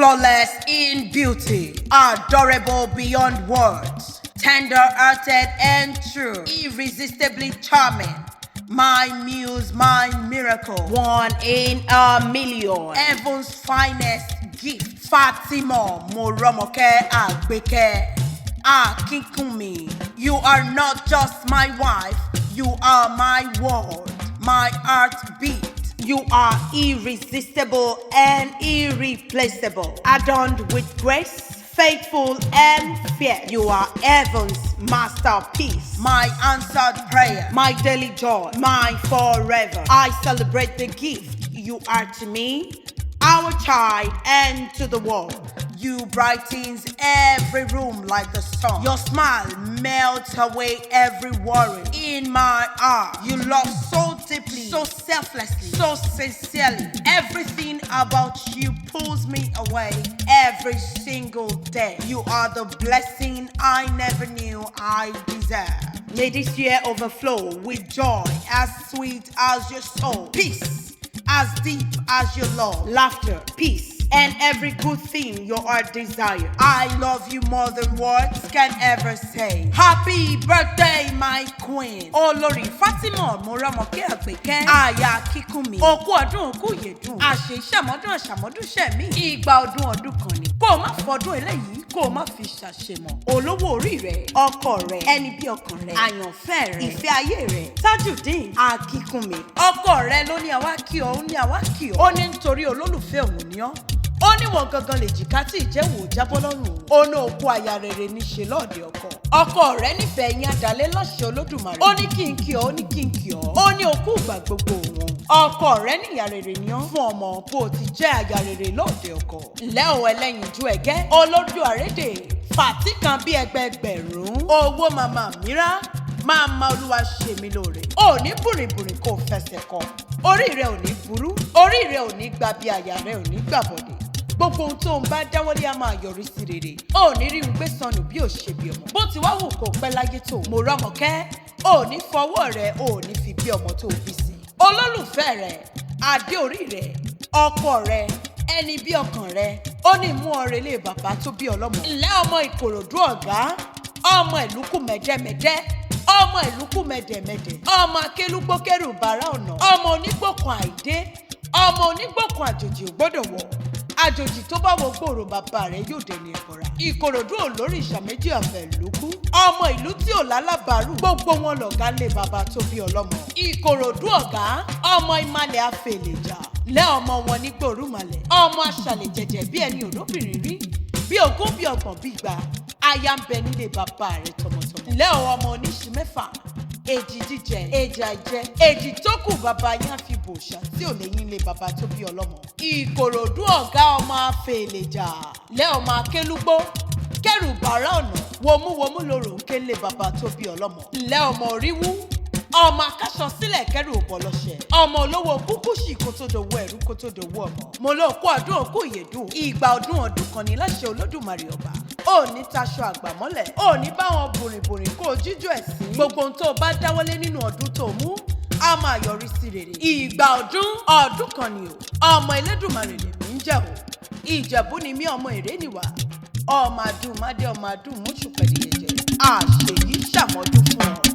flawless in beauty, adorable beyond words, tender-hearted and true, irresistibly charming. My muse, my miracle, 1 in a million, heaven's finest gift, Fatima Moromoke Agbeke Akinkunmi. You are not just my wife, you are my world, my heartbeat. You are irresistible and irreplaceable, adorned with grace, faithful and fierce. You are heaven's masterpiece, my answered prayer, my daily joy, my forever. I celebrate the gift you are to me, our child, and to the world. You brightens every room like the sun. Your smile melts away every worry in my heart. You love so deeply, so selflessly, so sincerely. Everything about you pulls me away every single day. You are the blessing I never knew I deserved. May this year overflow with joy as sweet as your soul, peace as deep as your love, laughter, peace, and every good thing your heart desires. I love you more than words can ever say. Happy birthday, my queen. Olórí Fatima Moromoke Agbeke Aya Akinkunmi. Òkú ọdún òkú yèdùn. Àṣemọ́dún àṣàmọ́dún ṣẹ̀mí. Ìgbà ọdún kan ni. Kó o má fọdún eléyìí, kó o má fi ṣàṣemọ̀. Olówó orí rẹ̀, ọkọ rẹ̀, ẹni bí ọkàn rẹ̀, àyànfẹ́ rẹ̀, ìfẹ́ ayé rẹ̀, Tajudeen Akinkunmi. Ọkọ rẹ̀ ló ní àwa kí ọ, ó ní àwa kí ọ. Ó ní nítorí olólùfẹ́ òun ni ọ́. Ó ní wọn gangan lè jìká tí ìjẹ́wò jábọ́ lọ́rùn. Ó ní òkú aya rere ní ṣe lọ́ọ̀dẹ̀ ọkọ. Ọkọ rẹ̀ nífẹ̀ẹ́ yín adalẹ́ lọ́ṣẹ̀ Olódùmarè. Ó ní kí n kí ọ, ó ní kí n kí ọ. Ó ní òkú ìgbà gbogbo wọn. Ọkọ rẹ̀ ní ìyá rere ni ọ́ fún ọmọ bó o ti jẹ́ aya rere lọ́ọ̀dẹ̀ ọkọ. Ǹlẹ́ o ẹlẹ́yinjú ẹ̀gẹ́, olójú àrédè, fàtí kan bí ẹgbẹẹgbẹ̀rún. Owó màmá mìíràn máa ma Olúwa ṣe mí lóore. Ò ní bùrìbùrì kò fẹsẹ̀ kọ. Orí rẹ̀ ò ní burú. Orí rẹ̀ ò ní gbà bí aya rẹ̀ ò ní gbàbọ̀dẹ̀. Gbogbo ohun tó ń bá dáwọ́lé á máa yọrí sí rere. Ó ní rí ń gbé sọnù bí ò ṣe bí ọmọ. Bó ti wá wù kó pẹ́ láyé tó Moromoke, ó ní fọwọ́ rẹ̀, ó ní fi bí ọmọ tó bí sí. Olólùfẹ́ rẹ̀, adé orí rẹ̀, ọkọ rẹ̀, ẹni bí ọkàn rẹ̀, ó ní mú ọrẹ lé bàbá tó bí ọlọ́mọ. Ǹlẹ́ ọmọ Ìkòròdú ọ̀gá, ọmọ ìlúkù mẹ́dẹ́mẹ́dẹ́, ọmọ ìlúkù mẹ́dẹ̀mẹ́dẹ̀, ọmọ akélúgbókèrú bàrà ọ̀nà, ọmọ onígbòkan àìdé, ọmọ onígbòkan àjòjì ò gbọ́dọ̀ wọ̀. Àjòjì tó bá wọ gbòòrò bàbá rẹ̀ yóò dẹni ẹ̀bọ̀ra. Ìkòròdú olórí ìṣàméjì àfẹ́ ìlúkú. Ọmọ ìlú tí ò lálábàárù, gbogbo wọn lọ̀gá lé bàbá tó bí ọlọ́mọ. Ìkòròdú ọ̀gá, ọmọ ìmàlẹ̀ afẹ́lẹ̀jà. Lẹ́ ọmọ wọn ní gbòòrùmàlẹ̀. Ọmọ aṣàlẹ̀ jẹ̀jẹ̀ bí ẹni òdóbìnrin rí. Bí ogún bí ọgbọ̀n bí gbà, aya ń bẹ nílé bàbá rẹ̀ tọmọtọmọ. Lẹ́ ọmọ oníṣu mẹ́fà. Èjì jíjẹ, èjì àìjẹ, èjì tó kù bàbá yín á fi bòṣà tí ò lè yín lé bàbá tó bí ọlọ́mọ. Ìkòròdú ọ̀gá ọmọ afẹ́lẹ̀jà. Lẹ́ ọmọ akélúgbó, kẹrù bàrà ọ̀nà, wòmúwòmú lòrò ń ké lé bàbá tó bí ọlọ́mọ. Lẹ́ ọmọ oríwú, ọmọ akáṣọ sílẹ̀ kẹrù òbọ̀ lọ́ṣẹ̀. Ọmọ olówó kúkúṣì kó tó dowó ẹ̀rú kó tó dowó ọmọ. Mo ló kó ọdún òkú ìyèdùn. Ìgbà ọdún kan ní láṣẹ Olódùmarè ọba. Ó ní taṣọ àgbà mọ́lẹ̀. Ó ní báwọn bùrìbùrì kó jíjọ ẹ̀sìn. Gbogbo ohun tó bá dáwọ́lé nínú ọdún tó mú á máa yọrí sí rere. Ìgbà ọdún kan ni o. Ọmọ Elédùmarè lèmi ń jẹ́ o. Ìjẹ̀bú ni mí, ọmọ Èrèníwà. Ọmọ adùn mádé, ọmọ adùn múṣù pẹ̀lú ẹ̀jẹ̀. Àṣèyí ṣàmọ́dún fún ọ.